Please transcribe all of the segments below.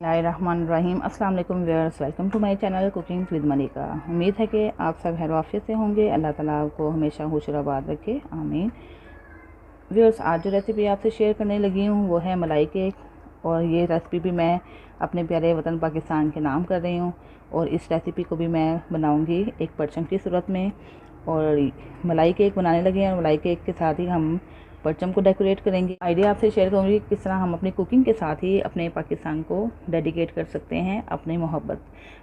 बिस्मिल्लाहिर्रहमानिर्रहीम। अस्सलाम वालेकुम viewers, welcome to my channel cooking with Malika. उम्मीद है कि आप सब खैर आफियत से होंगे। अल्लाह ताला आपको हमेशा खुश और आबाद रखे, आमीन। व्यूअर्स, आज जो रेसिपी आपसे शेयर करने लगी हूँ वो है मलाई केक। और ये रेसिपी भी मैं अपने प्यारे वतन पाकिस्तान के नाम कर रही हूँ। और इस रेसिपी को भी मैं बनाऊँगी एक परचम की सूरत में। और मलाई केक बनाने लगे हैं और मलाई केक के साथ ही हम परचम को डेकोरेट करेंगे। आइडिया आपसे शेयर करूँगी किस तरह हम अपनी कुकिंग के साथ ही अपने पाकिस्तान को डेडिकेट कर सकते हैं अपनी मोहब्बत।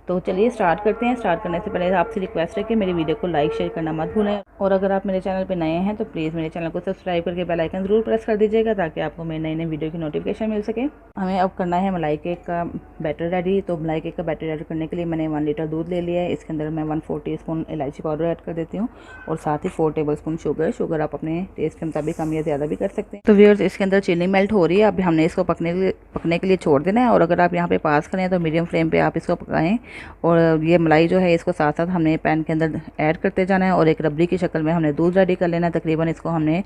तो चलिए स्टार्ट करते हैं। स्टार्ट करने से पहले आपसे रिक्वेस्ट है कि मेरी वीडियो को लाइक शेयर करना मत भूलें। और अगर आप मेरे चैनल पर नए हैं तो प्लीज़ मेरे चैनल को सब्सक्राइब करके बेल आइकन ज़रूर प्रेस कर दीजिएगा ताकि आपको मेरे नई नई वीडियो की नोटिफिकेशन मिल सके। हमें अब करना है मलाई केक का बैटर रेडी। तो मलाई केक का बैटर रेडी करने के लिए मैंने 1 लीटर दूध ले लिया है। इसके अंदर मैं 1/4 टीस्पून इलायची पाउडर ऐड कर देती हूँ और साथ ही 4 टेबलस्पून शुगर आप अपने टेस्ट के मुताबिक कम या ज़्यादा भी कर सकते हैं। तो व्यूअर्स, इसके अंदर चीनी मेल्ट हो रही है। अब हमने इसको पकने के लिए छोड़ देना है। और अगर आप यहाँ पे पास करें तो मीडियम फ्लेम पे आप इसको पकाएं। और ये मलाई जो है इसको साथ साथ हमने पैन के अंदर ऐड करते जाना है और एक रबड़ी की शक्ल में हमने दूध रेडी कर लेना है। तकरीबन इसको हमने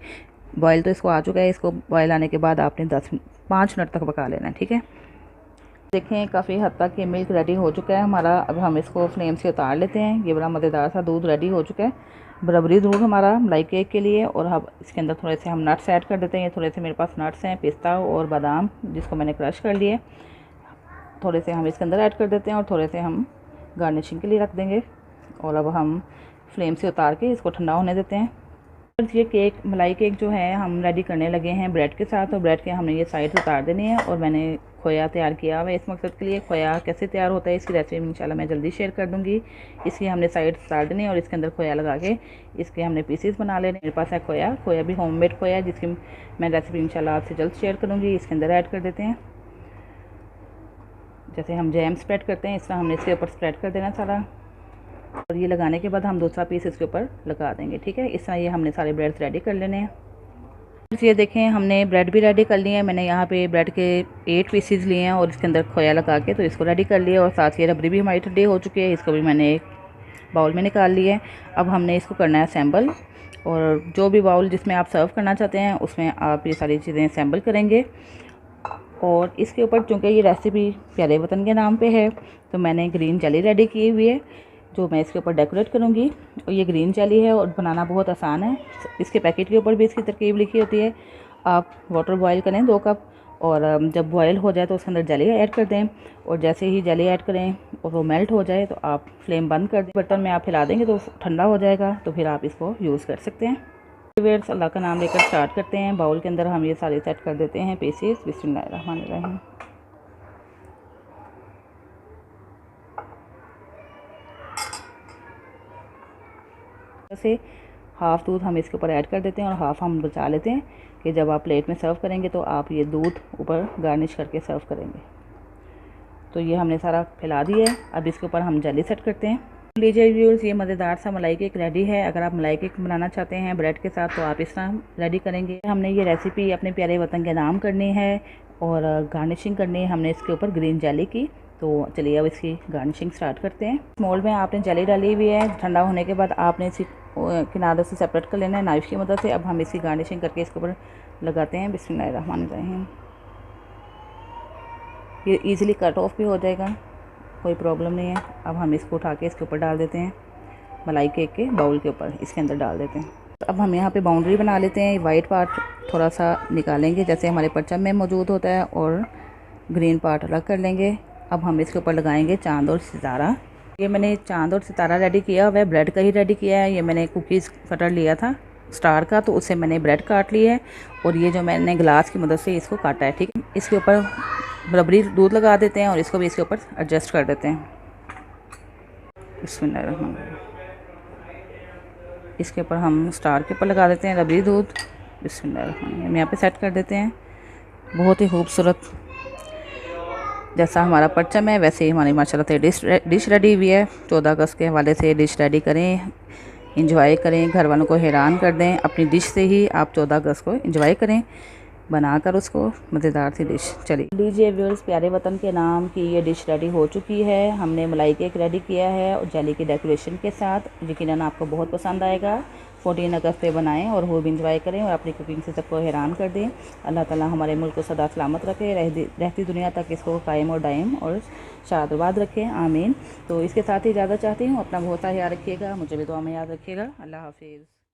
बॉयल तो इसको आ चुका है। इसको बॉयल आने के बाद आपने 5 मिनट तक पका लेना है, ठीक है। देखें काफ़ी हद तक ये मिल्क रेडी हो चुका है हमारा। अब हम इसको फ्लेम से उतार लेते हैं। ये बड़ा मज़ेदार सा दूध रेडी हो चुका है, बराबरी दूध हमारा मलाई केक के लिए। और अब इसके अंदर थोड़े से हम नट्स ऐड कर देते हैं। थोड़े से मेरे पास नट्स हैं, पिस्ता और बादाम, जिसको मैंने क्रश कर लिए। थोड़े से हम इसके अंदर ऐड कर देते हैं और थोड़े से हम गार्निशिंग के लिए रख देंगे। और अब हम फ्लेम से उतार के इसको ठंडा होने देते हैं। ये केक मलाई केक जो है हम रेडी करने लगे हैं ब्रेड के साथ। और ब्रेड के हमने ये साइड उतार देनी है। और मैंने खोया तैयार किया हुआ है इस मकसद के लिए। खोया कैसे तैयार होता है इसकी रेसिपी इंशाल्लाह मैं जल्दी शेयर कर दूँगी। इसकी हमने साइड उतार देनी है और इसके अंदर खोया लगा के इसके हमने पीसीस बना लेने। मेरे पास है खोया भी होममेड खोया, जिसकी मैं रेसिपी इंशाल्लाह आपसे जल्द शेयर करूँगी। इसके अंदर ऐड कर देते हैं। जैसे हम जैम स्प्रेड करते हैं इस तरह हमने इसके ऊपर स्प्रेड कर देना सारा। और ये लगाने के बाद हम दूसरा पीस इसके ऊपर लगा देंगे, ठीक है। इस तरह ये हमने सारे ब्रेड्स रेडी कर लेने हैं। ये देखें हमने ब्रेड भी रेडी कर लिए हैं। मैंने यहाँ पे ब्रेड के 8 पीसेस लिए हैं और इसके अंदर खोया लगा के तो इसको रेडी कर लिया। और साथ ही रबड़ी भी हमारी ठंडी हो चुकी है, इसको भी मैंने एक बाउल में निकाल लिया है। अब हमने इसको करना है असेंबल। और जो भी बाउल जिसमें आप सर्व करना चाहते हैं उसमें आप ये सारी चीज़ें असेंबल करेंगे। और इसके ऊपर चूँकि ये रेसिपी प्यारे वतन के नाम पे है तो मैंने ग्रीन जेली रेडी की हुई है जो मैं इसके ऊपर डेकोरेट करूँगी। और ये ग्रीन जेली है और बनाना बहुत आसान है। इसके पैकेट के ऊपर भी इसकी तरकीब लिखी होती है। आप वाटर बॉयल करें 2 कप और जब बॉयल हो जाए तो उसके अंदर जेली ऐड कर दें। और जैसे ही जेली ऐड करें और वो मेल्ट हो जाए तो आप फ्लेम बंद कर दें। बर्तन में आप हिला देंगे तो ठंडा हो जाएगा, तो फिर आप इसको यूज़ कर सकते हैं। व्यूअर्स, अल्लाह का नाम लेकर स्टार्ट करते हैं। बाउल के अंदर हम ये सारे सेट कर देते हैं पीसेस। बिस्मिल्लाहिर्रहमानिर्रहीम। से हाफ़ दूध हम इसके ऊपर ऐड कर देते हैं और हाफ़ हम बचा लेते हैं कि जब आप प्लेट में सर्व करेंगे तो आप ये दूध ऊपर गार्निश करके सर्व करेंगे। तो ये हमने सारा फैला दिया है। अब इसके ऊपर हम जेली सेट करते हैं। लीजिए व्यूअर्स, ये मज़ेदार सा मलाई केक रेडी है। अगर आप मलाई केक बनाना चाहते हैं ब्रेड के साथ तो आप इस तरह रेडी करेंगे। हमने ये रेसिपी अपने प्यारे वतन के नाम करनी है और गार्निशिंग करनी है हमने इसके ऊपर ग्रीन जेली की। तो चलिए अब इसकी गार्निशिंग स्टार्ट करते हैं। मोल्ड में आपने जेली डाली हुई है। ठंडा होने के बाद आपने इसी किनारों से सेपरेट कर लेना है नाइफ़ की मदद से। अब हम इसकी गार्निशिंग करके इसके ऊपर लगाते हैं। बिस्मिल्लाहिर्रहमानिर्रहीम। ये इजीली कट ऑफ भी हो जाएगा, कोई प्रॉब्लम नहीं है। अब हम इसको उठा के इसके ऊपर डाल देते हैं, मलाई केक के बाउल के ऊपर इसके अंदर डाल देते हैं। अब हम यहाँ पे बाउंड्री बना लेते हैं। वाइट पार्ट थोड़ा सा निकालेंगे जैसे हमारे परचम में मौजूद होता है और ग्रीन पार्ट अलग कर लेंगे। अब हम इसके ऊपर लगाएंगे चांद और सितारा। ये मैंने चांद और सितारा रेडी किया हुआ है, ब्रेड का ही रेडी किया है। ये मैंने कुकीज़ कटर लिया था स्टार का, तो उससे मैंने ब्रेड काट ली है। और ये जो मैंने ग्लास की मदद से इसको काटा है, ठीक है। इसके ऊपर बराबरी दूध लगा देते हैं और इसको भी इसके ऊपर एडजस्ट कर देते हैं। बिस्मिल्लाहिर्रहमानिर्रहीम। इसके ऊपर हम स्टार के ऊपर लगा देते हैं रबड़ी दूध। बिस्मिल्लाहिर्रहमानिर्रहीम। यहाँ पे सेट कर देते हैं। बहुत ही खूबसूरत जैसा हमारा परचम है वैसे ही हमारी माशाल्लाह से डिश रेडी हुई है। 14 अगस्त के हवाले से डिश रेडी करें, इंजॉय करें, घर वालों को हैरान कर दें। अपनी डिश से ही आप 14 अगस्त को इंजॉय करें। बनाकर उसको मज़ेदार सी डिश। चलिए लीजिए व्यूअर्स, प्यारे वतन के नाम की ये डिश रेडी हो चुकी है। हमने मलाई केक रेडी किया है और जेली की डेकोरेशन के साथ। यकीनन आपको बहुत पसंद आएगा। 14 अगस्त पे बनाएं और वो भी इंजॉय करें और अपनी कुकिंग से सबको हैरान कर दें। अल्लाह ताला हमारे मुल्क को सदा सलामत रखे, रहती दुनिया तक इसको कायम और दायम और शादाबाद रखें, आमीन। तो इसके साथ ही इजाज़त चाहती हूँ। अपना बहुत सा ख्याल रखिएगा, मुझे भी दुआ में याद रखिएगा। अल्लाह हाफिज़।